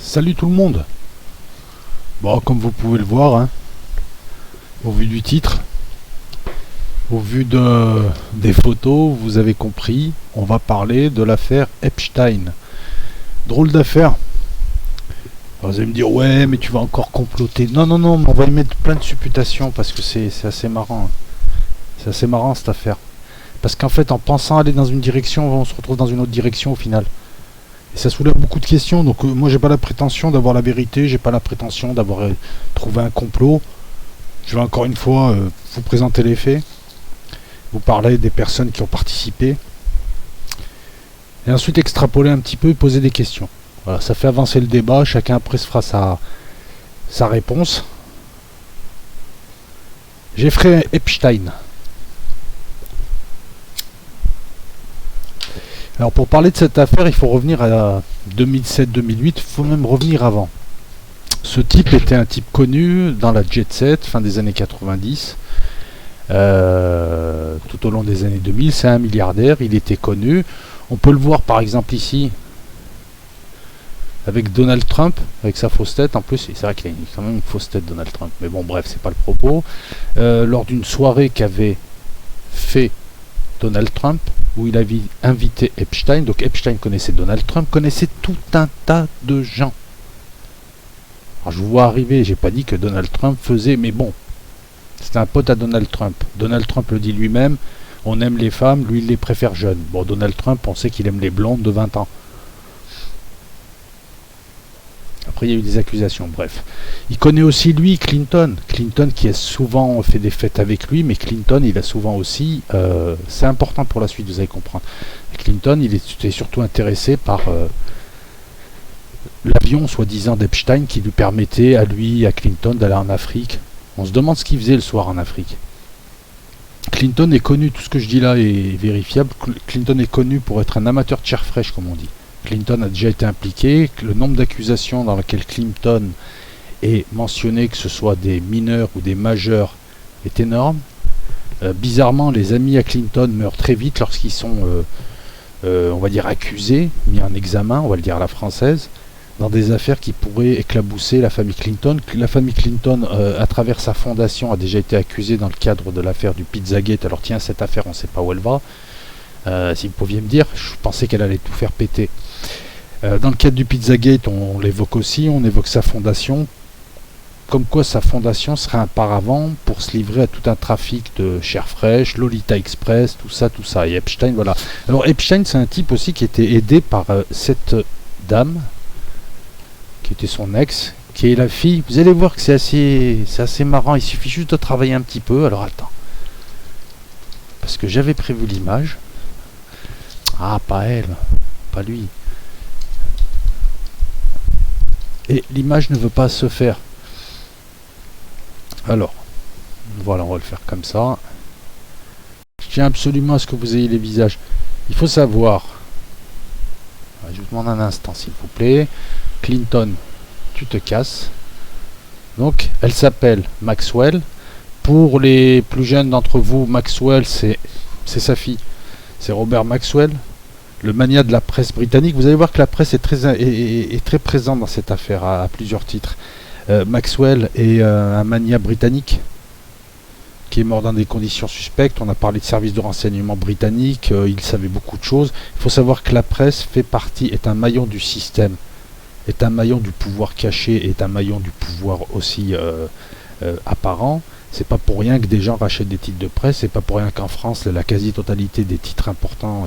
Salut tout le monde. Bon, comme vous pouvez le voir, hein, au vu du titre, au vu des photos, vous avez compris, on va parler de l'affaire Epstein. Drôle d'affaire. Alors, vous allez me dire, ouais, mais tu vas encore comploter. Non, non, non, mais on va y mettre plein de supputations parce que c'est assez marrant. C'est assez marrant cette affaire. Parce qu'en fait, en pensant aller dans une direction, on se retrouve dans une autre direction au final. Et ça soulève beaucoup de questions, donc moi j'ai pas la prétention d'avoir la vérité, j'ai pas la prétention d'avoir trouvé un complot. Je vais encore une fois vous présenter les faits, vous parler des personnes qui ont participé, et ensuite extrapoler un petit peu et poser des questions. Voilà, ça fait avancer le débat, chacun après se fera sa réponse. Jeffrey Epstein. Alors pour parler de cette affaire, il faut revenir à 2007-2008, il faut même revenir avant. Ce type était un type connu dans la jet set, fin des années 90, tout au long des années 2000, c'est un milliardaire, il était connu. On peut le voir par exemple ici, avec Donald Trump, avec sa fausse tête, en plus c'est vrai qu'il a quand même une fausse tête Donald Trump, mais bon bref, c'est pas le propos. Lors d'une soirée qu'avait fait Donald Trump, où il avait invité Epstein, donc Epstein connaissait Donald Trump, connaissait tout un tas de gens. Alors je vous vois arriver, j'ai pas dit que Donald Trump faisait, mais bon, c'était un pote à Donald Trump. Donald Trump le dit lui-même, on aime les femmes, lui il les préfère jeunes. Bon, Donald Trump, on sait qu'il aime les blondes de 20 ans. Après, il y a eu des accusations, bref. Il connaît aussi, lui, Clinton. Clinton qui a souvent fait des fêtes avec lui, mais Clinton, il a souvent aussi... c'est important pour la suite, vous allez comprendre. Clinton, il était surtout intéressé par l'avion, soi-disant, d'Epstein, qui lui permettait, à lui, à Clinton, d'aller en Afrique. On se demande ce qu'il faisait le soir en Afrique. Clinton est connu, tout ce que je dis là est vérifiable, Clinton est connu pour être un amateur de chair fraîche, comme on dit. Clinton a déjà été impliqué, le nombre d'accusations dans lesquelles Clinton est mentionné, que ce soit des mineurs ou des majeurs, est énorme. Bizarrement, les amis à Clinton meurent très vite lorsqu'ils sont, on va dire, accusés, mis en examen, on va le dire à la française, dans des affaires qui pourraient éclabousser la famille Clinton. La famille Clinton, à travers sa fondation, a déjà été accusée dans le cadre de l'affaire du Pizzagate. Alors tiens, cette affaire, on ne sait pas où elle va. Si vous pouviez me dire, je pensais qu'elle allait tout faire péter. Dans le cadre du Pizzagate, on l'évoque aussi, on évoque sa fondation, comme quoi sa fondation serait un paravent pour se livrer à tout un trafic de chair fraîche, Lolita Express, tout ça, et Epstein, voilà. Alors Epstein, c'est un type aussi qui était aidé par cette dame, qui était son ex, qui est la fille, vous allez voir que c'est assez marrant, il suffit juste de travailler un petit peu, alors attends, parce que j'avais prévu l'image, ah pas elle, pas lui. Et l'image ne veut pas se faire. Alors, voilà, on va le faire comme ça. Je tiens absolument à ce que vous ayez les visages. Il faut savoir, je vous demande un instant s'il vous plaît. Clinton, tu te casses. Donc, elle s'appelle Maxwell. Pour les plus jeunes d'entre vous, Maxwell, c'est sa fille. C'est Robert Maxwell, le mania de la presse britannique. Vous allez voir que la presse est très présente dans cette affaire à plusieurs titres. Maxwell est un mania britannique qui est mort dans des conditions suspectes. On a parlé de services de renseignement britanniques, il savait beaucoup de choses. Il faut savoir que la presse fait partie, est un maillon du système, est un maillon du pouvoir caché, est un maillon du pouvoir aussi apparent. C'est pas pour rien que des gens rachètent des titres de presse, c'est pas pour rien qu'en France, la quasi-totalité des titres importants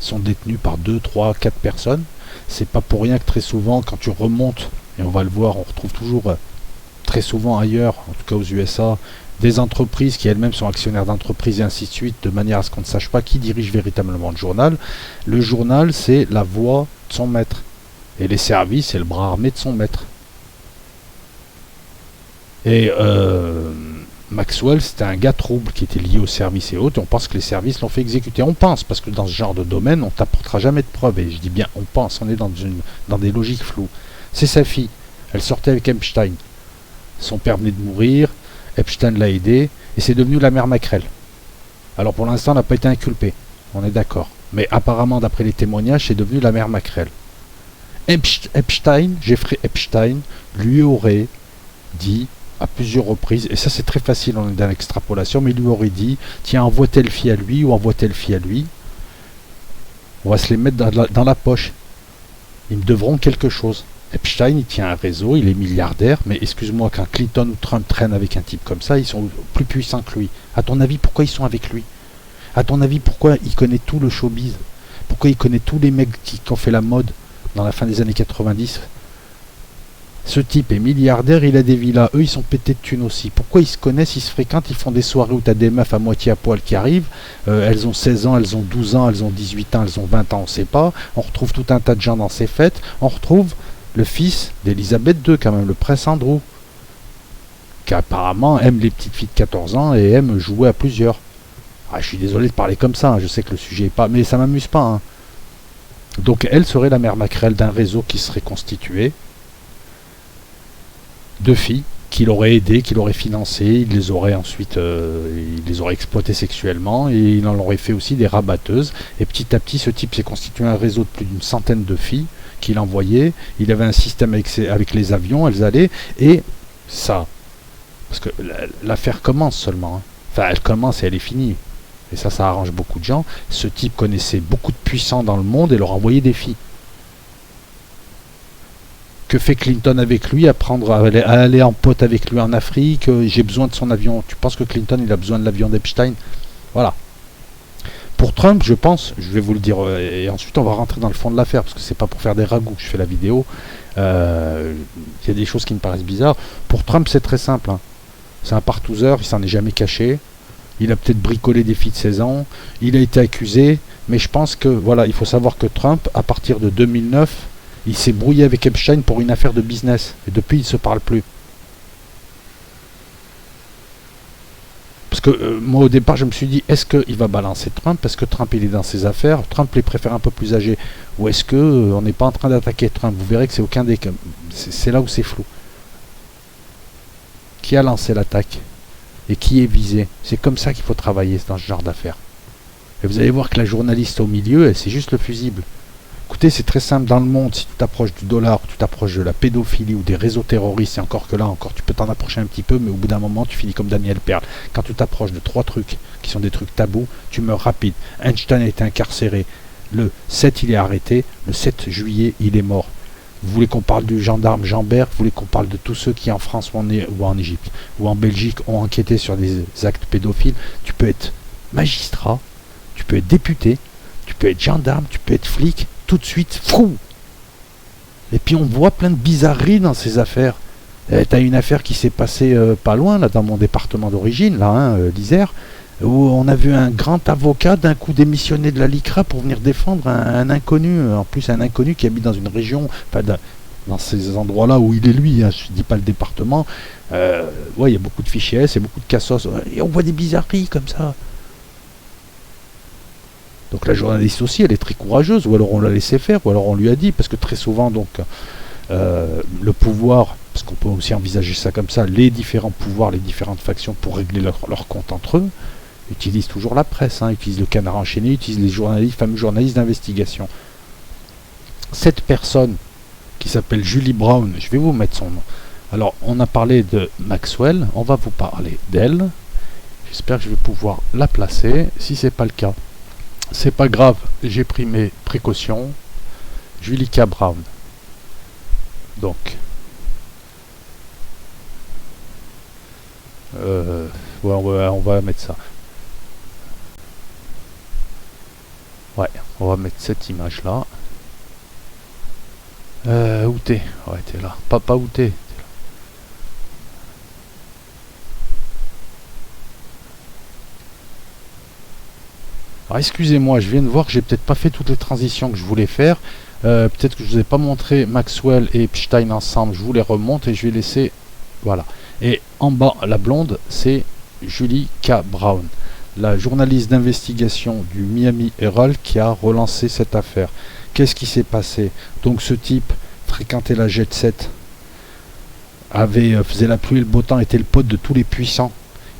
sont détenus par 2, 3, 4 personnes. C'est pas pour rien que très souvent, quand tu remontes, et on va le voir, on retrouve toujours très souvent ailleurs, en tout cas aux USA, des entreprises qui elles-mêmes sont actionnaires d'entreprises et ainsi de suite, de manière à ce qu'on ne sache pas qui dirige véritablement le journal. Le journal, c'est la voix de son maître. Et les services, c'est le bras armé de son maître. Et Maxwell, c'était un gars trouble qui était lié aux services et autres, et on pense que les services l'ont fait exécuter. On pense, parce que dans ce genre de domaine, on t'apportera jamais de preuves, et je dis bien on pense, on est dans des logiques floues. C'est sa fille, elle sortait avec Epstein. Son père venait de mourir, Epstein l'a aidé, et c'est devenu la mère Mackerel. Alors pour l'instant, elle n'a pas été inculpée, on est d'accord. Mais apparemment, d'après les témoignages, c'est devenu la mère Mackerel. Jeffrey Epstein, lui aurait dit à plusieurs reprises, et ça c'est très facile, on est dans l'extrapolation, mais il lui aurait dit, tiens, envoie telle fille à lui ou envoie telle fille à lui, on va se les mettre dans la poche. Ils me devront quelque chose. Epstein, il tient un réseau, il est milliardaire, mais excuse-moi, quand Clinton ou Trump traînent avec un type comme ça, ils sont plus puissants que lui. À ton avis, pourquoi ils sont avec lui? À ton avis, pourquoi il connaît tout le showbiz? Pourquoi il connaît tous les mecs qui ont fait la mode dans la fin des années 90? Ce type est milliardaire, il a des villas, eux ils sont pétés de thunes aussi. Pourquoi ils se connaissent, ils se fréquentent, ils font des soirées où t'as des meufs à moitié à poil qui arrivent, elles ont 16 ans, elles ont 12 ans, elles ont 18 ans, elles ont 20 ans, on sait pas. On retrouve tout un tas de gens dans ces fêtes, on retrouve le fils d'Elisabeth II quand même, le prince Andrew, qui apparemment aime les petites filles de 14 ans et aime jouer à plusieurs. Ah, je suis désolé de parler comme ça, hein, je sais que le sujet est pas, mais ça m'amuse pas. Hein. Donc elle serait la mère maquerelle d'un réseau qui serait constitué de filles qu'il aurait aidées, qu'il aurait financées, il les aurait ensuite il les aurait exploitées sexuellement et il en aurait fait aussi des rabatteuses. Et petit à petit, ce type s'est constitué un réseau de plus d'une centaine de filles qu'il envoyait. Il avait un système avec les avions, elles allaient, et ça, parce que l'affaire commence seulement. Hein. Enfin, elle commence et elle est finie. Et ça arrange beaucoup de gens. Ce type connaissait beaucoup de puissants dans le monde et leur envoyait des filles. Que fait Clinton avec lui à aller en pote avec lui en Afrique? J'ai besoin de son avion. Tu penses que Clinton il a besoin de l'avion d'Epstein? Voilà. Pour Trump, je pense, je vais vous le dire, et ensuite on va rentrer dans le fond de l'affaire, parce que c'est pas pour faire des ragoûts que je fais la vidéo. Il y a des choses qui me paraissent bizarres. Pour Trump, c'est très simple. Hein. C'est un partouzeur, il s'en est jamais caché. Il a peut-être bricolé des filles de 16 ans. Il a été accusé, mais je pense que, voilà, il faut savoir que Trump, à partir de 2009, il s'est brouillé avec Epstein pour une affaire de business. Et depuis, il ne se parle plus. Parce que moi, au départ, je me suis dit, est-ce qu'il va balancer Trump? Parce que Trump, il est dans ses affaires. Trump les préfère un peu plus âgés. Ou est-ce que on n'est pas en train d'attaquer Trump? Vous verrez que c'est aucun des cas. C'est là où c'est flou. Qui a lancé l'attaque? Et qui est visé? C'est comme ça qu'il faut travailler dans ce genre d'affaires. Et vous allez voir que la journaliste au milieu, c'est juste le fusible. Écoutez, c'est très simple dans le monde, si tu t'approches du dollar, ou tu t'approches de la pédophilie ou des réseaux terroristes, et encore que là, encore tu peux t'en approcher un petit peu, mais au bout d'un moment, tu finis comme Daniel Pearl. Quand tu t'approches de 3 trucs qui sont des trucs tabous, tu meurs rapide. Einstein a été incarcéré. Le 7, il est arrêté. Le 7 juillet, il est mort. Vous voulez qu'on parle du gendarme Jean-Bert? Vous voulez qu'on parle de tous ceux qui en France ou en Égypte ou en Belgique ont enquêté sur des actes pédophiles? Tu peux être magistrat, tu peux être député, tu peux être gendarme, tu peux être flic, tout de suite, fou. Et puis on voit plein de bizarreries dans ces affaires. T'as une affaire qui s'est passée pas loin, là, dans mon département d'origine, là, hein, l'Isère, où on a vu un grand avocat d'un coup démissionner de la LICRA pour venir défendre un inconnu, en plus un inconnu qui habite dans une région, enfin dans ces endroits-là où il est lui, hein, je dis pas le département, ouais, il y a beaucoup de fichiers S et beaucoup de cassos, et on voit des bizarreries comme ça. Donc la journaliste aussi, elle est très courageuse, ou alors on l'a laissé faire, ou alors on lui a dit, parce que très souvent, donc, le pouvoir, parce qu'on peut aussi envisager ça comme ça, les différents pouvoirs, les différentes factions pour régler leur compte entre eux, utilisent toujours la presse, hein, utilisent le canard enchaîné, utilisent les journalistes, fameux journalistes d'investigation. Cette personne qui s'appelle Julie Brown, je vais vous mettre son nom. Alors, on a parlé de Maxwell, on va vous parler d'elle. J'espère que je vais pouvoir la placer. Si c'est pas le cas, c'est pas grave, j'ai pris mes précautions. Julie K. Brown. Donc, ouais, on va mettre ça. Ouais, on va mettre cette image là. Où t'es? Ouais, t'es là. Pas où t'es. Alors excusez-moi, je viens de voir que j'ai peut-être pas fait toutes les transitions que je voulais faire. Peut-être que je vous ai pas montré Maxwell et Epstein ensemble. Je vous les remonte et je vais laisser. Voilà. Et en bas, la blonde, c'est Julie K. Brown, la journaliste d'investigation du Miami Herald qui a relancé cette affaire. Qu'est-ce qui s'est passé? Donc ce type fréquentait la jet set, faisait la pluie et le beau temps, était le pote de tous les puissants.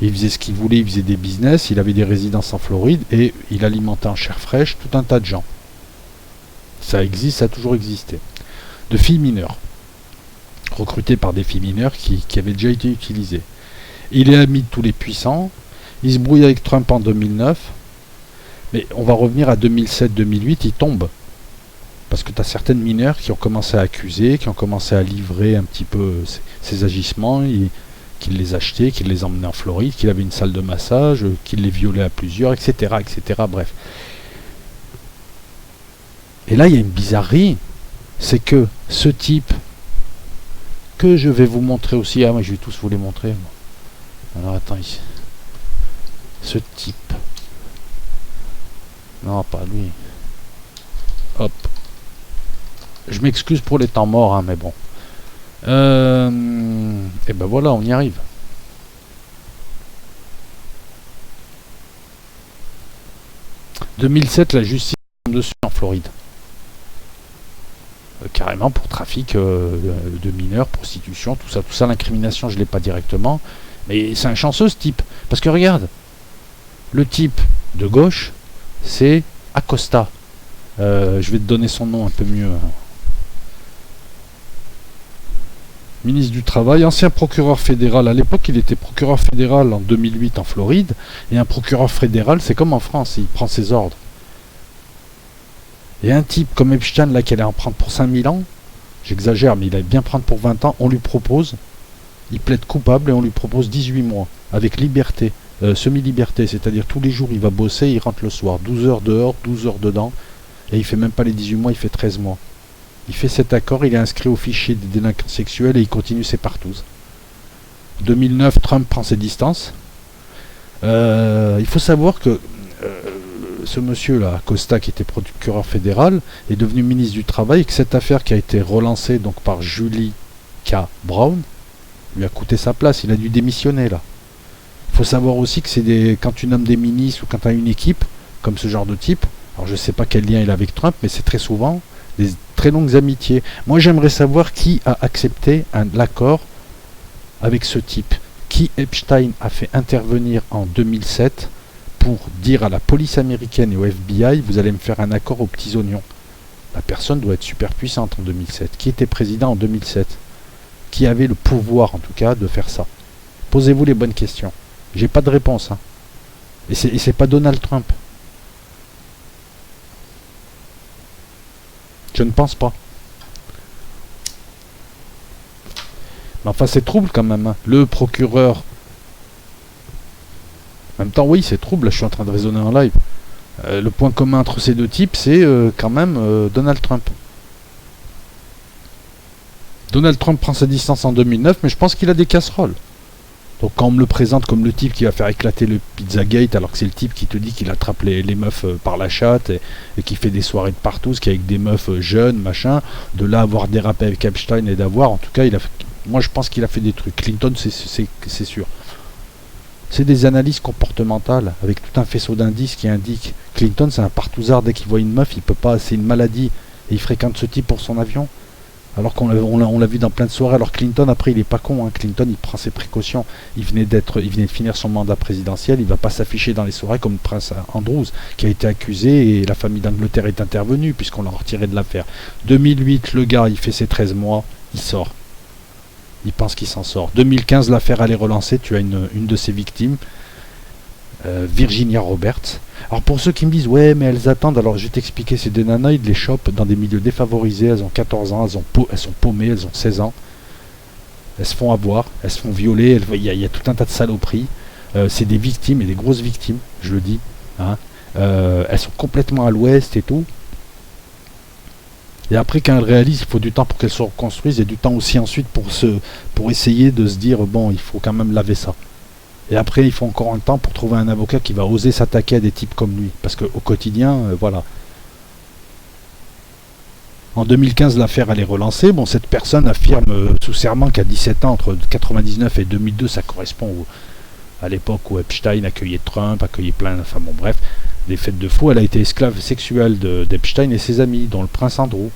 Il faisait ce qu'il voulait, il faisait des business, il avait des résidences en Floride et il alimentait en chair fraîche tout un tas de gens. Ça existe, ça a toujours existé. de filles mineures, recrutées par des filles mineures qui avaient déjà été utilisées. Il est ami de tous les puissants, il se brouille avec Trump en 2009, mais on va revenir à 2007-2008, il tombe. Parce que tu as certaines mineures qui ont commencé à accuser, qui ont commencé à livrer un petit peu ces agissements, qu'il les achetait, qu'il les emmenait en Floride, qu'il avait une salle de massage, qu'il les violait à plusieurs, etc., etc., bref. Et là, il y a une bizarrerie, c'est que ce type, que je vais vous montrer aussi, moi je vais tous vous les montrer. Moi. Alors attends ici. Ce type. Non, pas lui. Hop. Je m'excuse pour les temps morts, hein, mais bon. Et ben voilà, on y arrive. « 2007, la justice tombe dessus en Floride. Carrément pour trafic de mineurs, prostitution, tout ça, l'incrimination, je ne l'ai pas directement. Mais c'est un chanceux, ce type. Parce que regarde, le type de gauche, c'est Acosta. Je vais te donner son nom un peu mieux. Ministre du Travail, ancien procureur fédéral. À l'époque, il était procureur fédéral en 2008 en Floride. Et un procureur fédéral, c'est comme en France, il prend ses ordres. Et un type comme Epstein, là, qui allait en prendre pour 5000 ans, j'exagère, mais il allait bien prendre pour 20 ans, on lui propose, il plaide coupable et on lui propose 18 mois, avec liberté, semi-liberté, c'est-à-dire tous les jours il va bosser, il rentre le soir, 12 heures dehors, 12 heures dedans, et il fait même pas les 18 mois, il fait 13 mois. Il fait cet accord, il est inscrit au fichier des délinquants sexuels et il continue ses partous. 2009, Trump prend ses distances. Il faut savoir que ce monsieur-là, Costa, qui était procureur fédéral, est devenu ministre du Travail et que cette affaire qui a été relancée donc par Julie K. Brown lui a coûté sa place. Il a dû démissionner là. Il faut savoir aussi que c'est quand tu nommes des ministres ou quand tu as une équipe, comme ce genre de type, alors je ne sais pas quel lien il a avec Trump, mais c'est très souvent des très longues amitiés. Moi j'aimerais savoir qui a accepté l'accord avec ce type. Qui Epstein a fait intervenir en 2007 pour dire à la police américaine et au FBI, vous allez me faire un accord aux petits oignons. La personne doit être super puissante en 2007. Qui était président en 2007? Qui avait le pouvoir en tout cas de faire ça? Posez-vous les bonnes questions. J'ai pas de réponse. Hein. Et c'est pas Donald Trump. Je ne pense pas. Mais enfin c'est trouble quand même. Hein. Le procureur... En même temps oui c'est trouble, là, je suis en train de raisonner en live. Le point commun entre ces deux types c'est quand même Donald Trump. Donald Trump prend sa distance en 2009 mais je pense qu'il a des casseroles. Donc quand on me le présente comme le type qui va faire éclater le Pizzagate alors que c'est le type qui te dit qu'il attrape les meufs par la chatte et qui fait des soirées de partout, qui est avec des meufs jeunes, machin, de là avoir dérapé avec Epstein et d'avoir, en tout cas, moi je pense qu'il a fait des trucs. Clinton, c'est sûr. C'est des analyses comportementales avec tout un faisceau d'indices qui indiquent. Clinton, c'est un partouzard, dès qu'il voit une meuf, il peut pas, c'est une maladie et il fréquente ce type pour son avion. Alors qu'on l'a vu dans plein de soirées. Alors Clinton, après, il est pas con. Hein. Clinton, il prend ses précautions. Il venait de finir son mandat présidentiel. Il va pas s'afficher dans les soirées comme le prince Andrews, qui a été accusé et la famille d'Angleterre est intervenue puisqu'on l'a retiré de l'affaire. 2008, le gars, il fait ses 13 mois, il sort. Il pense qu'il s'en sort. 2015, l'affaire elle est relancée. Tu as une de ses victimes, Virginia Roberts. Alors pour ceux qui me disent ouais mais elles attendent, alors je vais t'expliquer, c'est des nanas, ils les chopent dans des milieux défavorisés, elles ont 14 ans, elles sont paumées, elles ont 16 ans, elles se font avoir, elles se font violer, il y a tout un tas de saloperies, c'est des victimes et des grosses victimes, je le dis, hein. Elles sont complètement à l'ouest et tout. Et après quand elles réalisent, il faut du temps pour qu'elles se reconstruisent et du temps aussi ensuite pour essayer de se dire bon il faut quand même laver ça. Et après, il faut encore un temps pour trouver un avocat qui va oser s'attaquer à des types comme lui. Parce qu'au quotidien, voilà. En 2015, l'affaire elle est relancée. Bon, cette personne affirme sous serment qu'à 17 ans, entre 99 et 2002, ça correspond à l'époque où Epstein accueillait Trump, accueillait plein... Enfin bon, bref, des fêtes de fous. Elle a été esclave sexuelle d'Epstein et ses amis, dont le prince Andrew.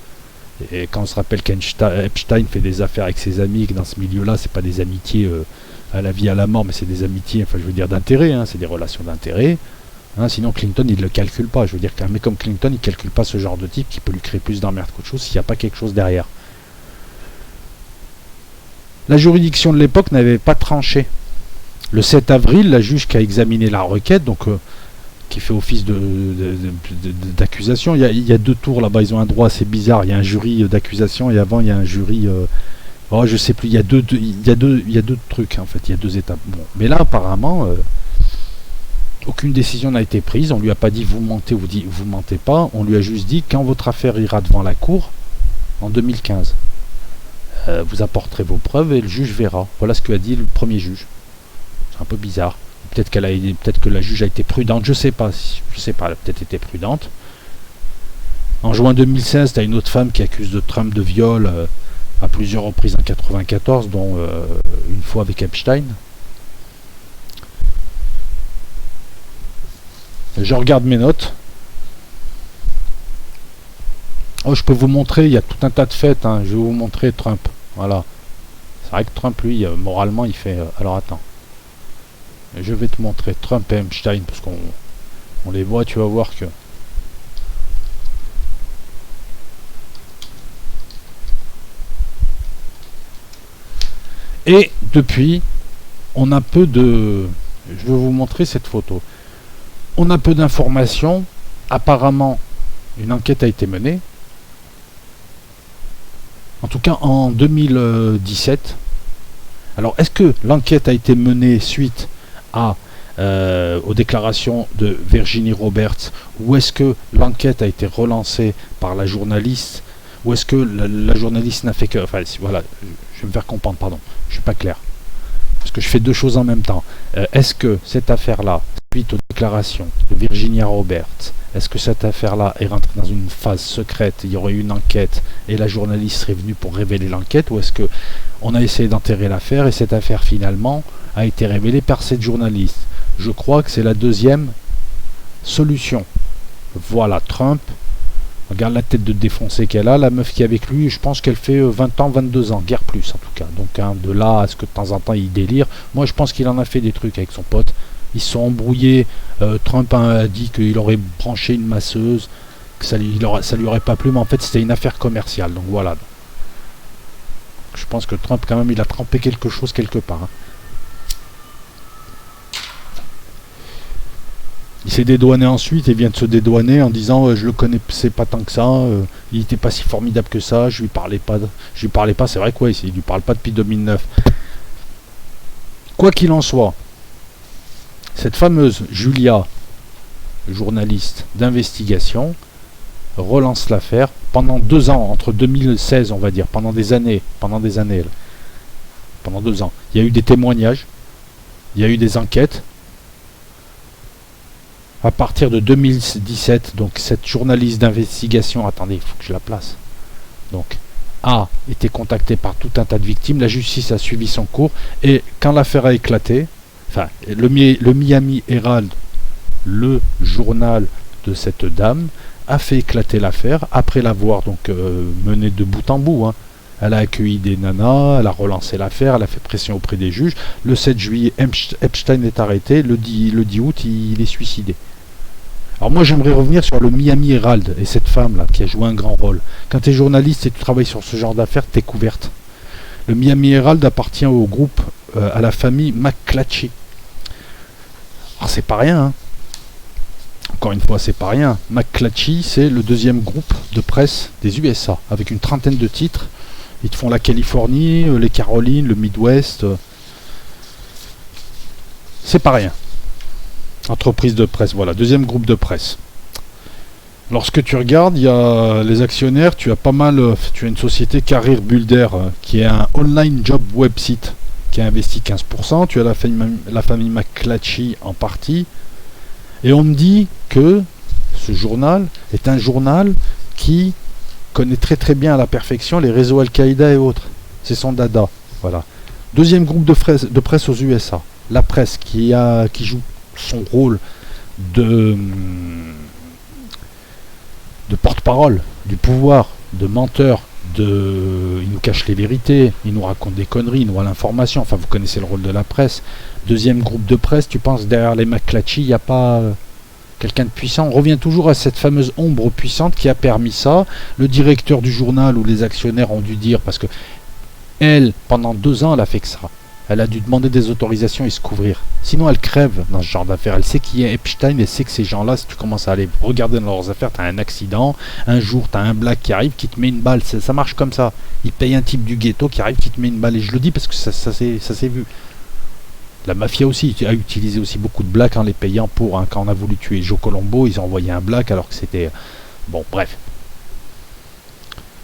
Et quand on se rappelle qu'Epstein fait des affaires avec ses amis, et que dans ce milieu-là, c'est pas des amitiés... à la vie, à la mort, mais c'est des amitiés, enfin je veux dire d'intérêt, hein, c'est des relations d'intérêt. Hein, sinon Clinton il ne le calcule pas. Je veux dire qu'un mec comme Clinton il calcule pas ce genre de type qui peut lui créer plus d'emmerde qu'autre chose s'il n'y a pas quelque chose derrière. La juridiction de l'époque n'avait pas tranché. Le 7 avril, la juge qui a examiné la requête, donc qui fait office d'accusation, il y a deux tours là-bas, ils ont un droit assez bizarre. Il y a un jury d'accusation et avant il y a un jury... oh, je sais plus, il y a deux trucs en fait, il y a deux étapes. Bon. Mais là apparemment, aucune décision n'a été prise, on lui a pas dit vous mentez ou vous mentez pas, on lui a juste dit quand votre affaire ira devant la cour en 2015. Vous apporterez vos preuves et le juge verra. Voilà ce que a dit le premier juge. C'est un peu bizarre. Peut-être que la juge a été prudente, je sais pas, elle a peut-être été prudente. En juin 2016, tu as une autre femme qui accuse de Trump de viol à plusieurs reprises en 1994, dont une fois avec Epstein. Je regarde mes notes. Oh, je peux vous montrer, il y a tout un tas de faits, hein. Je vais vous montrer Trump. Voilà. C'est vrai que Trump, lui, moralement, il fait... alors attends. Je vais te montrer Trump et Epstein, parce qu'on les voit, tu vas voir que... Et depuis, on a peu de... Je vais vous montrer cette photo. On a peu d'informations. Apparemment, une enquête a été menée. En tout cas, en 2017. Alors, est-ce que l'enquête a été menée suite aux déclarations de Virginie Roberts, ou est-ce que l'enquête a été relancée par la journaliste, ou est-ce que la journaliste n'a fait que... Enfin, voilà, je vais me faire comprendre, pardon, je suis pas clair. Parce que je fais deux choses en même temps. Est-ce que cette affaire-là, suite aux déclarations de Virginia Roberts, est-ce que cette affaire-là est rentrée dans une phase secrète, il y aurait eu une enquête et la journaliste serait venue pour révéler l'enquête, ou est-ce que on a essayé d'enterrer l'affaire et cette affaire finalement a été révélée par cette journaliste? Je crois que c'est la deuxième solution. Voilà, Trump, regarde la tête de défoncé qu'elle a, la meuf qui est avec lui, je pense qu'elle fait 20 ans, 22 ans, guère plus en tout cas. Donc de là à ce que de temps en temps il délire, moi je pense qu'il en a fait des trucs avec son pote. Ils se sont embrouillés, Trump a dit qu'il aurait branché une masseuse, que ça lui aurait pas plu, mais en fait c'était une affaire commerciale, donc voilà. Je pense que Trump quand même il a trempé quelque chose quelque part. Hein. Il s'est dédouané ensuite et vient de se dédouaner en disant je le connaissais pas tant que ça, il était pas si formidable que ça, je lui parlais pas, c'est vrai quoi, il lui parle pas depuis 2009. Quoi qu'il en soit, cette fameuse Julia, journaliste d'investigation, relance l'affaire pendant 2 ans, entre 2016 on va dire, pendant des années, pendant 2 ans. Il y a eu des témoignages, il y a eu des enquêtes. À partir de 2017, donc cette journaliste d'investigation, attendez, il faut que je la place, donc a été contactée par tout un tas de victimes, la justice a suivi son cours, et quand l'affaire a éclaté, enfin, le Miami Herald, le journal de cette dame, a fait éclater l'affaire, après l'avoir donc menée de bout en bout, hein. Elle a accueilli des nanas, elle a relancé l'affaire, elle a fait pression auprès des juges. Le 7 juillet, Epstein est arrêté, le 10 août, il est suicidé. Alors moi j'aimerais revenir sur le Miami Herald et cette femme là qui a joué un grand rôle. Quand tu es journaliste et tu travailles sur ce genre d'affaires, tu es couverte. Le Miami Herald appartient au groupe, à la famille McClatchy. Alors c'est pas rien, hein. Encore une fois, c'est pas rien. McClatchy, c'est le deuxième groupe de presse des USA, avec une trentaine de titres. Ils te font la Californie, les Carolines, le Midwest. C'est pas rien. Entreprise de presse, voilà, deuxième groupe de presse. Lorsque tu regardes, il y a les actionnaires, tu as une société Career Builder, qui est un online job website, qui a investi 15%. Tu as la famille McClatchy en partie. Et on me dit que ce journal est un journal qui connaît très très bien à la perfection les réseaux Al-Qaïda et autres. C'est son dada. Voilà. Deuxième groupe de presse aux USA. La presse qui joue son rôle de porte-parole, du pouvoir, de menteur, il nous cache les vérités, il nous raconte des conneries, il nous a l'information. Enfin, vous connaissez le rôle de la presse. Deuxième groupe de presse, tu penses derrière les McClatchy, il n'y a pas quelqu'un de puissant? On revient toujours à cette fameuse ombre puissante qui a permis ça. Le directeur du journal ou les actionnaires ont dû dire, parce que Elle, pendant 2 ans, elle a fait que ça. Elle a dû demander des autorisations et se couvrir. Sinon, elle crève dans ce genre d'affaires. Elle sait qui est Epstein, elle sait que ces gens-là, si tu commences à aller regarder dans leurs affaires, tu as un accident, un jour, tu as un black qui arrive, qui te met une balle. Ça marche comme ça. Il paye un type du ghetto qui arrive, qui te met une balle. Et je le dis parce que ça s'est vu. La mafia aussi a utilisé aussi beaucoup de blacks en les payant pour. Quand on a voulu tuer Joe Colombo, ils ont envoyé un black alors que c'était... Bon, bref.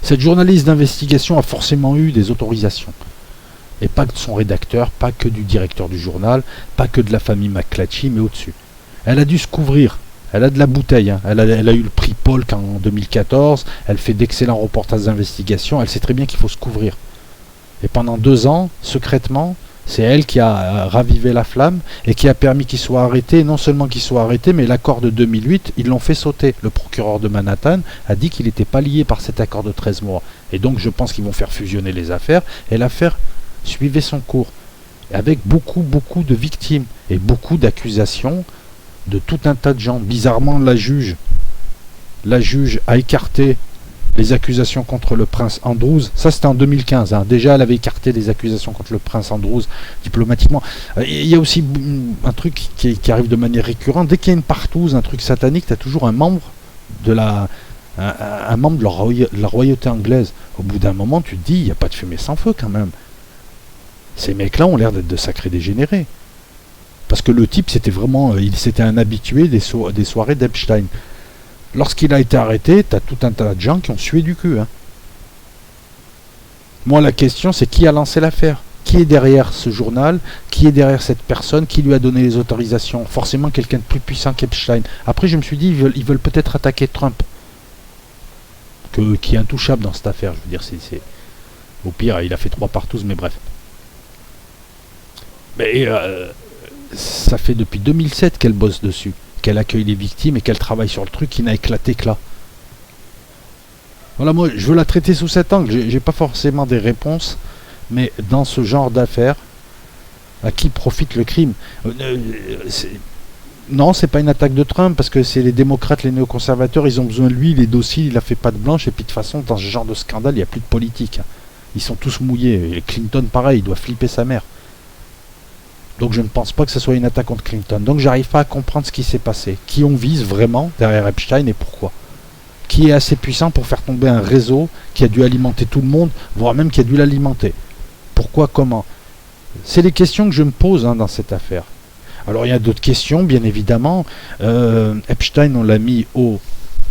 Cette journaliste d'investigation a forcément eu des autorisations. Et pas que de son rédacteur, pas que du directeur du journal, pas que de la famille McClatchy, mais au-dessus. Elle a dû se couvrir. Elle a de la bouteille. Hein. Elle a eu le prix Polk en 2014. Elle fait d'excellents reportages d'investigation. Elle sait très bien qu'il faut se couvrir. Et pendant 2 ans, secrètement, c'est elle qui a ravivé la flamme et qui a permis qu'il soit arrêté. Et non seulement qu'il soit arrêté, mais l'accord de 2008, ils l'ont fait sauter. Le procureur de Manhattan a dit qu'il n'était pas lié par cet accord de 13 mois. Et donc je pense qu'ils vont faire fusionner les affaires. Et l'affaire suivait son cours. Avec beaucoup de victimes et beaucoup d'accusations de tout un tas de gens. Bizarrement, la juge a écarté les accusations contre le prince Andrews. Ça, c'était en 2015. Hein. Déjà, elle avait écarté les accusations contre le prince Andrews diplomatiquement. Il y a aussi un truc qui arrive de manière récurrente. Dès qu'il y a une partouze, un truc satanique, tu as toujours un membre de la royauté anglaise. Au bout d'un moment, tu te dis, il n'y a pas de fumée sans feu quand même. Ces mecs-là ont l'air d'être de sacrés dégénérés. Parce que le type, c'était un habitué des soirées d'Epstein. Lorsqu'il a été arrêté, t'as tout un tas de gens qui ont sué du cul. Hein. Moi, la question, c'est qui a lancé l'affaire? Qui est derrière ce journal? Qui est derrière cette personne? Qui lui a donné les autorisations? Forcément, quelqu'un de plus puissant qu'Epstein. Après, je me suis dit, ils veulent peut-être attaquer Trump. Qui est intouchable dans cette affaire. Je veux dire, au pire, il a fait 3 partous, mais bref. Mais ça fait depuis 2007 qu'elle bosse dessus, qu'elle accueille les victimes et qu'elle travaille sur le truc qui n'a éclaté que là. Voilà, moi je veux la traiter sous cet angle. J'ai pas forcément des réponses, mais dans ce genre d'affaires, à qui profite le crime? Non, c'est pas une attaque de Trump, parce que c'est les démocrates, les néoconservateurs, ils ont besoin de lui, il est docile, il a fait patte blanche, et puis de toute façon, dans ce genre de scandale, il n'y a plus de politique. Ils sont tous mouillés. Et Clinton, pareil, il doit flipper sa mère. Donc je ne pense pas que ce soit une attaque contre Clinton. Donc j'arrive pas à comprendre ce qui s'est passé. Qui on vise vraiment derrière Epstein et pourquoi? Qui est assez puissant pour faire tomber un réseau qui a dû alimenter tout le monde, voire même qui a dû l'alimenter? Pourquoi? Comment? C'est les questions que je me pose dans cette affaire. Alors il y a d'autres questions, bien évidemment. Epstein, on l'a mis au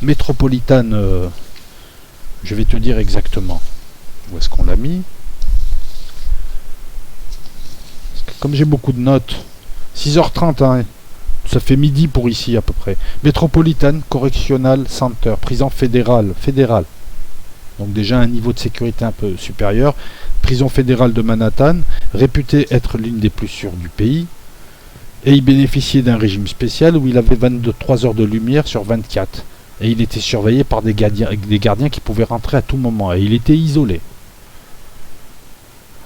Metropolitan... je vais te dire exactement. Où est-ce qu'on l'a mis? Comme j'ai beaucoup de notes, 6h30, hein, ça fait midi pour ici à peu près. Metropolitan Correctional Center, prison fédérale. Donc déjà un niveau de sécurité un peu supérieur. Prison fédérale de Manhattan, réputée être l'une des plus sûres du pays. Et il bénéficiait d'un régime spécial où il avait 23 heures de lumière sur 24. Et il était surveillé par des gardiens qui pouvaient rentrer à tout moment. Et il était isolé.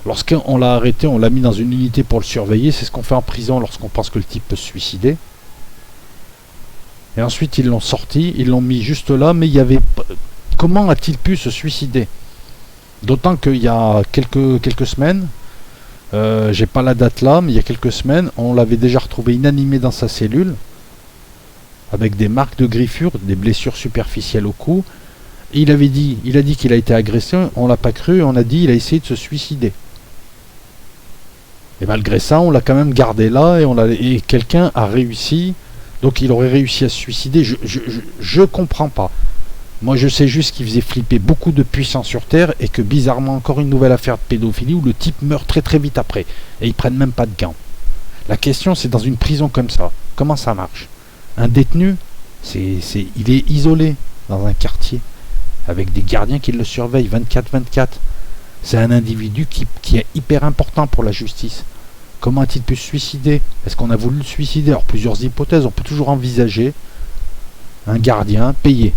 Lorsqu'on l'a arrêté, on l'a mis dans une unité pour le surveiller. C'est ce qu'on fait en prison lorsqu'on pense que le type peut se suicider. Et ensuite, ils l'ont sorti, ils l'ont mis juste là, mais il y avait... Comment a-t-il pu se suicider? D'autant qu'il y a quelques semaines, j'ai pas la date là, mais il y a quelques semaines, on l'avait déjà retrouvé inanimé dans sa cellule, avec des marques de griffures, des blessures superficielles au cou. Et il a dit qu'il a été agressé, on l'a pas cru, on a dit qu'il a essayé de se suicider. Et malgré ça, on l'a quand même gardé là et quelqu'un a réussi. Donc il aurait réussi à se suicider. Je comprends pas. Moi je sais juste qu'il faisait flipper beaucoup de puissants sur Terre et que bizarrement encore une nouvelle affaire de pédophilie où le type meurt très très vite après. Et ils prennent même pas de gants. La question c'est dans une prison comme ça. Comment ça marche? Un détenu, il est isolé dans un quartier avec des gardiens qui le surveillent 24/24. C'est un individu qui est hyper important pour la justice. Comment a-t-il pu se suicider? Est-ce qu'on a voulu le suicider? Alors plusieurs hypothèses, on peut toujours envisager un gardien payé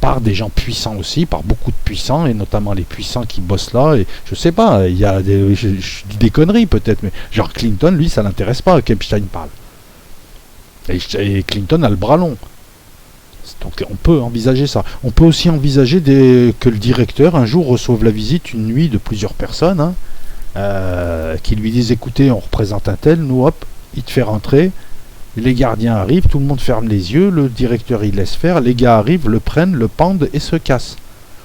par des gens puissants aussi, par beaucoup de puissants, et notamment les puissants qui bossent là, et je sais pas, il y a je dis des conneries peut-être, mais genre Clinton, lui, ça l'intéresse pas qu'Epstein parle. Et Clinton a le bras long. Donc on peut envisager ça. On peut aussi envisager que le directeur un jour reçoive la visite une nuit de plusieurs personnes, hein, qui lui disent écoutez, on représente un tel, nous hop, il te fait rentrer, les gardiens arrivent, tout le monde ferme les yeux, le directeur il laisse faire, les gars arrivent, le prennent, le pendent et se cassent.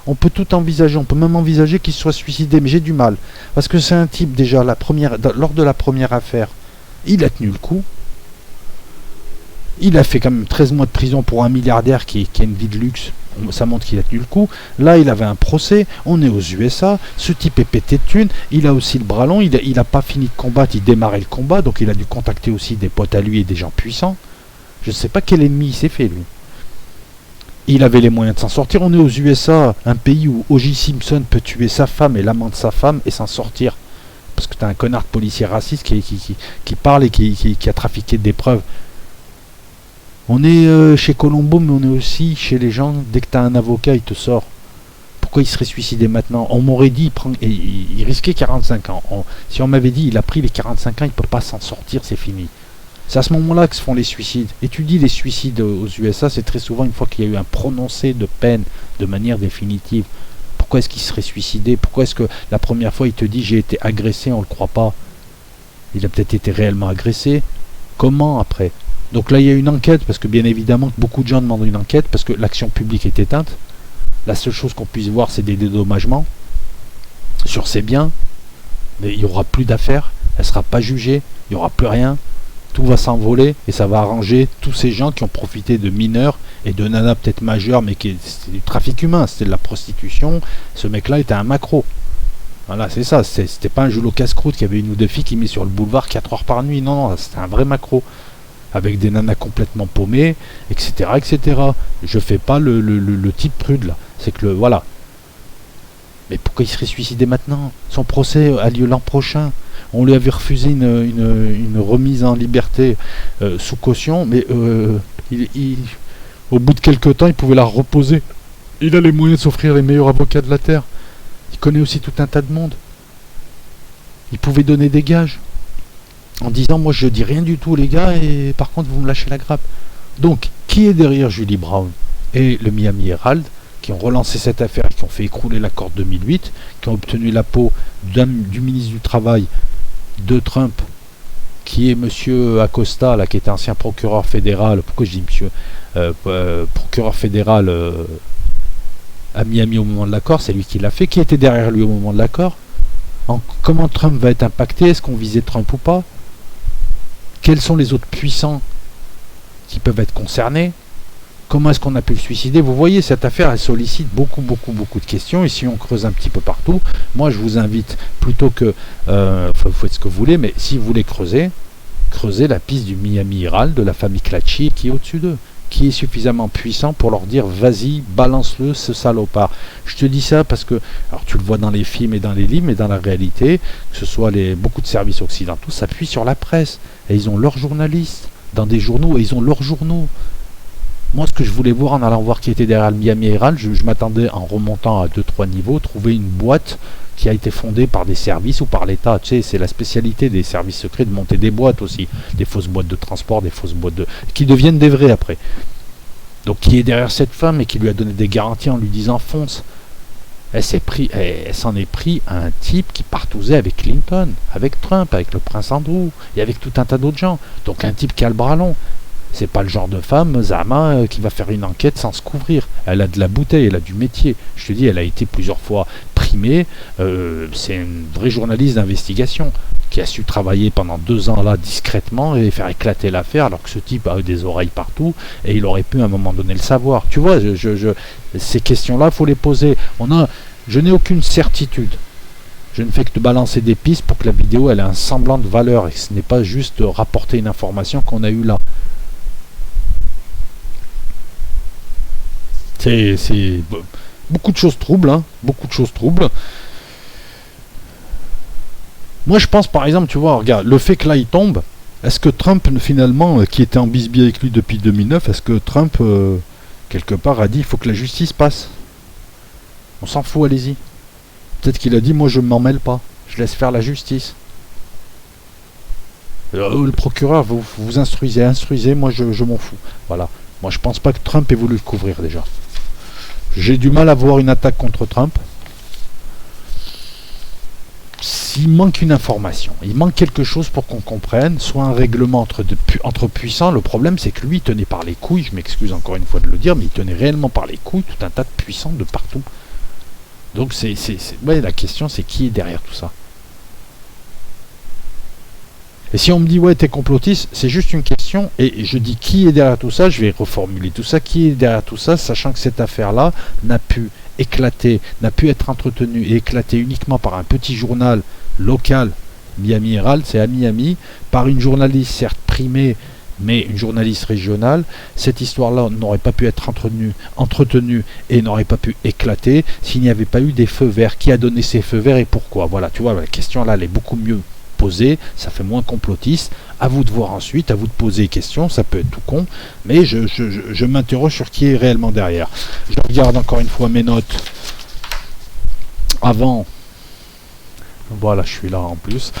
On peut tout envisager, on peut même envisager qu'il soit suicidé, mais j'ai du mal. Parce que c'est un type déjà, lors de la première affaire, il a tenu le coup. Il a fait quand même 13 mois de prison pour un milliardaire qui a une vie de luxe. Ça montre qu'il a tenu le coup. Là, il avait un procès. On est aux USA. Ce type est pété de thunes. Il a aussi le bras long. Il a pas fini de combattre. Il démarrait le combat. Donc, il a dû contacter aussi des potes à lui et des gens puissants. Je ne sais pas quel ennemi il s'est fait, lui. Il avait les moyens de s'en sortir. On est aux USA, un pays où O.J. Simpson peut tuer sa femme et l'amant de sa femme et s'en sortir. Parce que tu as un connard de policier raciste qui parle et qui a trafiqué des preuves. On est chez Colombo, mais on est aussi chez les gens, dès que tu as un avocat, il te sort. Pourquoi il serait suicidé maintenant? On m'aurait dit, il risquait 45 ans. Si on m'avait dit, il a pris les 45 ans, il ne peut pas s'en sortir, c'est fini. C'est à ce moment-là que se font les suicides. Étudie les suicides aux USA, c'est très souvent une fois qu'il y a eu un prononcé de peine de manière définitive. Pourquoi est-ce qu'il serait suicidé? Pourquoi est-ce que la première fois il te dit j'ai été agressé, on ne le croit pas? Il a peut-être été réellement agressé. Comment après? Donc là il y a une enquête, parce que bien évidemment beaucoup de gens demandent une enquête, parce que l'action publique est éteinte. La seule chose qu'on puisse voir c'est des dédommagements sur ses biens. Mais il n'y aura plus d'affaires, elle ne sera pas jugée, il n'y aura plus rien. Tout va s'envoler et ça va arranger tous ces gens qui ont profité de mineurs et de nanas peut-être majeures, mais c'était du trafic humain, c'était de la prostitution. Ce mec-là était un macro. Voilà, c'est ça, c'était pas un joulot casse-croûte qui avait une ou deux filles qui met sur le boulevard 4 heures par nuit. Non, non, c'était un vrai macro. Avec des nanas complètement paumées, etc., etc. Je fais pas le type prude là. C'est que voilà. Mais pourquoi il serait suicidé maintenant? Son procès a lieu l'an prochain. On lui avait refusé une remise en liberté sous caution, mais au bout de quelques temps, il pouvait la reposer. Il a les moyens de s'offrir les meilleurs avocats de la Terre. Il connaît aussi tout un tas de monde. Il pouvait donner des gages en disant moi je dis rien du tout les gars et par contre vous me lâchez la grappe. Donc qui est derrière Julie Brown et le Miami Herald qui ont relancé cette affaire, qui ont fait écrouler l'accord 2008, qui ont obtenu la peau du ministre du Travail de Trump, qui est monsieur Acosta, là, qui était ancien procureur fédéral, pourquoi je dis monsieur, procureur fédéral à Miami au moment de l'accord, c'est lui qui l'a fait, qui était derrière lui au moment de l'accord. Comment Trump va être impacté? Est-ce qu'on visait Trump ou pas? Quels sont les autres puissants qui peuvent être concernés? Comment est-ce qu'on a pu le suicider? Vous voyez, cette affaire, elle sollicite beaucoup de questions. Et si on creuse un petit peu partout, moi je vous invite, plutôt que... vous faites ce que vous voulez, mais si vous voulez creuser la piste du Miami Herald, de la famille Clacci qui est au-dessus d'eux, qui est suffisamment puissant pour leur dire vas-y, balance-le ce salopard. Je te dis ça parce que, alors tu le vois dans les films et dans les livres, mais dans la réalité, que ce soit beaucoup de services occidentaux s'appuient sur la presse. Et ils ont leurs journalistes dans des journaux, et ils ont leurs journaux. Moi, ce que je voulais voir en allant voir qui était derrière le Miami Herald, je m'attendais, en remontant à 2-3 niveaux, trouver une boîte qui a été fondée par des services ou par l'État. Tu sais, c'est la spécialité des services secrets de monter des boîtes aussi. Des fausses boîtes de transport, des fausses boîtes qui deviennent des vraies après. Donc, qui est derrière cette femme et qui lui a donné des garanties en lui disant fonce. Elle s'en est pris à un type qui partousait avec Clinton, avec Trump, avec le prince Andrew et avec tout un tas d'autres gens. Donc, un type qui a le bras long. C'est pas le genre de femme, Zama, qui va faire une enquête sans se couvrir. Elle a de la bouteille, elle a du métier. Je te dis, elle a été plusieurs fois primée. C'est une vraie journaliste d'investigation qui a su travailler pendant 2 ans là discrètement et faire éclater l'affaire, alors que ce type a eu des oreilles partout et il aurait pu à un moment donné le savoir. Tu vois, ces questions-là, il faut les poser. Je n'ai aucune certitude. Je ne fais que te balancer des pistes pour que la vidéo elle ait un semblant de valeur et que ce n'est pas juste rapporter une information qu'on a eue là. C'est beaucoup de choses troubles, hein, beaucoup de choses troubles. Moi, je pense, par exemple, tu vois, regarde, le fait que là, il tombe, est-ce que Trump, finalement, qui était en bisbille avec lui depuis 2009, est-ce que Trump, quelque part, a dit, il faut que la justice passe? On s'en fout, allez-y. Peut-être qu'il a dit, moi, je ne m'en mêle pas, je laisse faire la justice. Le procureur, vous instruisez, moi, je m'en fous. Voilà. Moi, je pense pas que Trump ait voulu le couvrir déjà. J'ai du mal à voir une attaque contre Trump. S'il manque une information, il manque quelque chose pour qu'on comprenne, soit un règlement entre puissants. Le problème, c'est que lui, il tenait par les couilles, je m'excuse encore une fois de le dire, mais il tenait réellement par les couilles tout un tas de puissants de partout. Donc, ouais, la question, c'est qui est derrière tout ça. Et si on me dit, ouais, t'es complotiste, c'est juste une question, et je dis qui est derrière tout ça, je vais reformuler tout ça, qui est derrière tout ça, sachant que cette affaire-là n'a pu éclater, n'a pu être entretenue et éclatée uniquement par un petit journal local, Miami Herald, c'est à Miami, par une journaliste certes primée, mais une journaliste régionale. Cette histoire-là n'aurait pas pu être entretenue et n'aurait pas pu éclater s'il n'y avait pas eu des feux verts. Qui a donné ces feux verts et pourquoi? Voilà, tu vois, la question là, elle est beaucoup mieux posée, ça fait moins complotiste. À vous de voir ensuite, à vous de poser des questions, ça peut être tout con, mais je m'interroge sur qui est réellement derrière. Je regarde encore une fois mes notes avant. Voilà, je suis là en plus.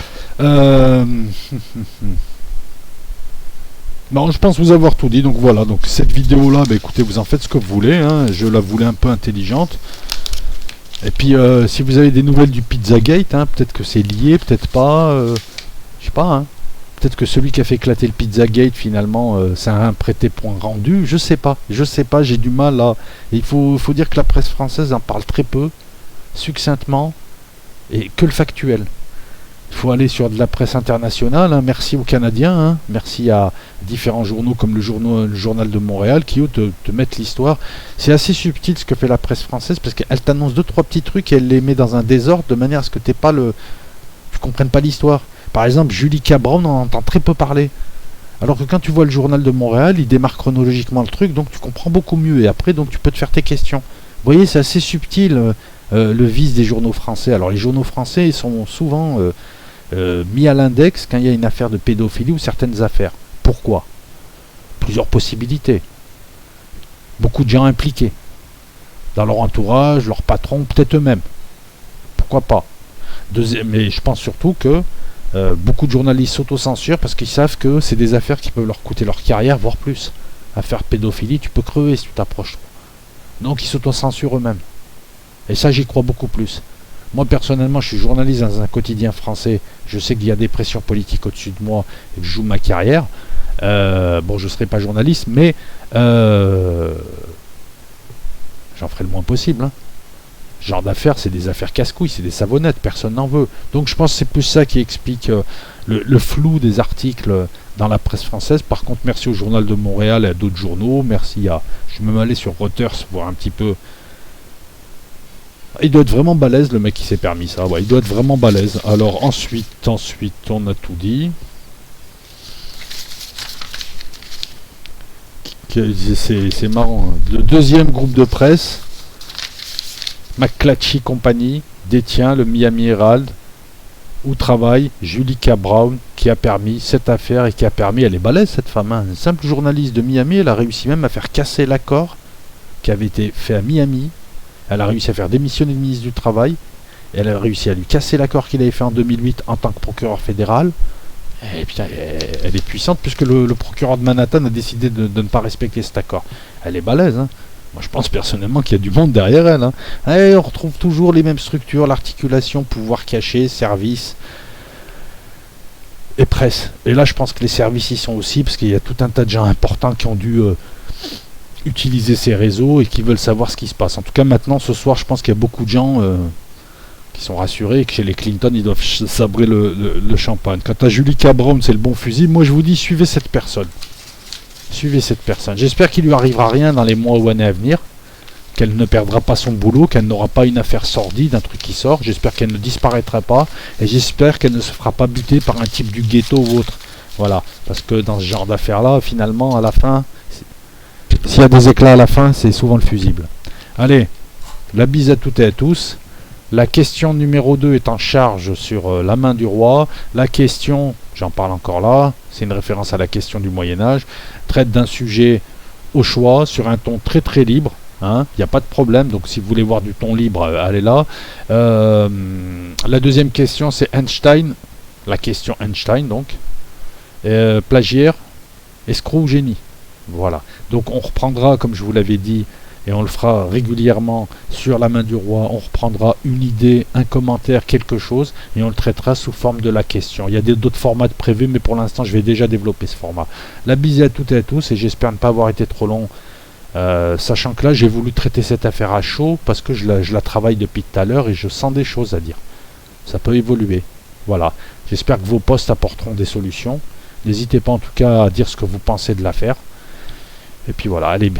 Bon, je pense vous avoir tout dit, donc voilà, donc cette vidéo là, bah, écoutez, vous en faites ce que vous voulez, hein, je la voulais un peu intelligente. Et puis si vous avez des nouvelles du Pizzagate, hein, peut-être que c'est lié, peut-être pas, je sais pas, hein. Peut-être que celui qui a fait éclater le Pizzagate finalement c'est un prêté point rendu, je sais pas, j'ai du mal à... Il faut dire que la presse française en parle très peu, succinctement, et que le factuel. Il faut aller sur de la presse internationale, hein. Merci aux Canadiens, hein. Merci à différents journaux comme le Journal de Montréal qui eux te mettent l'histoire. C'est assez subtil ce que fait la presse française parce qu'elle t'annonce 2-3 petits trucs et elle les met dans un désordre de manière à ce que tu comprennes pas l'histoire. Par exemple, Julie Cabron, on en entend très peu parler. Alors que quand tu vois le Journal de Montréal, il démarre chronologiquement le truc, donc tu comprends beaucoup mieux et après donc tu peux te faire tes questions. Vous voyez, c'est assez subtil le vice des journaux français. Alors les journaux français ils sont souvent... mis à l'index quand il y a une affaire de pédophilie ou certaines affaires. Pourquoi? Plusieurs possibilités. Beaucoup de gens impliqués. Dans leur entourage, leur patron, peut-être eux-mêmes. Pourquoi pas? Mais je pense surtout que beaucoup de journalistes s'autocensurent parce qu'ils savent que c'est des affaires qui peuvent leur coûter leur carrière, voire plus. Affaire pédophilie, tu peux crever si tu t'approches. Donc ils s'autocensurent eux-mêmes. Et ça, j'y crois beaucoup plus. Moi, personnellement, je suis journaliste dans un quotidien français. Je sais qu'il y a des pressions politiques au-dessus de moi et que je joue ma carrière. Bon, je ne serai pas journaliste, mais j'en ferai le moins possible. Hein. Ce genre d'affaires, c'est des affaires casse-couilles, c'est des savonnettes, personne n'en veut. Donc je pense que c'est plus ça qui explique le flou des articles dans la presse française. Par contre, merci au Journal de Montréal et à d'autres journaux. Merci à... Je vais même aller sur Reuters, voir un petit peu... Il doit être vraiment balèze le mec qui s'est permis ça, ouais, il doit être vraiment balèze. Alors ensuite on a tout dit. C'est marrant. Hein. Le deuxième groupe de presse, McClatchy Company, détient le Miami Herald, où travaille Julie Brown, qui a permis cette affaire et qui a permis, elle est balèze cette femme, hein, une simple journaliste de Miami, elle a réussi même à faire casser l'accord qui avait été fait à Miami. Elle a réussi à faire démissionner le ministre du Travail. Elle a réussi à lui casser l'accord qu'il avait fait en 2008 en tant que procureur fédéral. Et puis elle est puissante puisque le procureur de Manhattan a décidé de ne pas respecter cet accord. Elle est balèze. Hein. Moi je pense personnellement qu'il y a du monde derrière elle. Hein. Et on retrouve toujours les mêmes structures, l'articulation, pouvoir caché, service et presse. Et là je pense que les services y sont aussi parce qu'il y a tout un tas de gens importants qui ont dû... utiliser ces réseaux et qui veulent savoir ce qui se passe. En tout cas maintenant ce soir je pense qu'il y a beaucoup de gens qui sont rassurés et que chez les Clinton ils doivent sabrer le champagne. Quant à Julie Cabron c'est le bon fusil, moi je vous dis suivez cette personne. Suivez cette personne. J'espère qu'il lui arrivera rien dans les mois ou années à venir, qu'elle ne perdra pas son boulot, qu'elle n'aura pas une affaire sordide, un truc qui sort, j'espère qu'elle ne disparaîtra pas et j'espère qu'elle ne se fera pas buter par un type du ghetto ou autre. Voilà, parce que dans ce genre d'affaires là finalement à la fin s'il y a des éclats à la fin, c'est souvent le fusible. Allez, la bise à toutes et à tous. La question numéro 2 est en charge sur la main du roi. La question, j'en parle encore là, c'est une référence à la question du Moyen-Âge, traite d'un sujet au choix, sur un ton très très libre. Il n'y a pas de problème, donc si vous voulez voir du ton libre, allez là. La deuxième question, c'est Einstein. La question Einstein, donc. Plagiaire, escroc ou génie? Voilà. Donc on reprendra, comme je vous l'avais dit, et on le fera régulièrement sur la main du roi, on reprendra une idée, un commentaire, quelque chose, et on le traitera sous forme de la question. Il y a d'autres formats prévus, mais pour l'instant, je vais déjà développer ce format. La bise à toutes et à tous, et j'espère ne pas avoir été trop long, sachant que là, j'ai voulu traiter cette affaire à chaud, parce que je la travaille depuis tout à l'heure, et je sens des choses à dire. Ça peut évoluer. Voilà. J'espère que vos posts apporteront des solutions. N'hésitez pas en tout cas à dire ce que vous pensez de l'affaire. Et puis voilà, allez,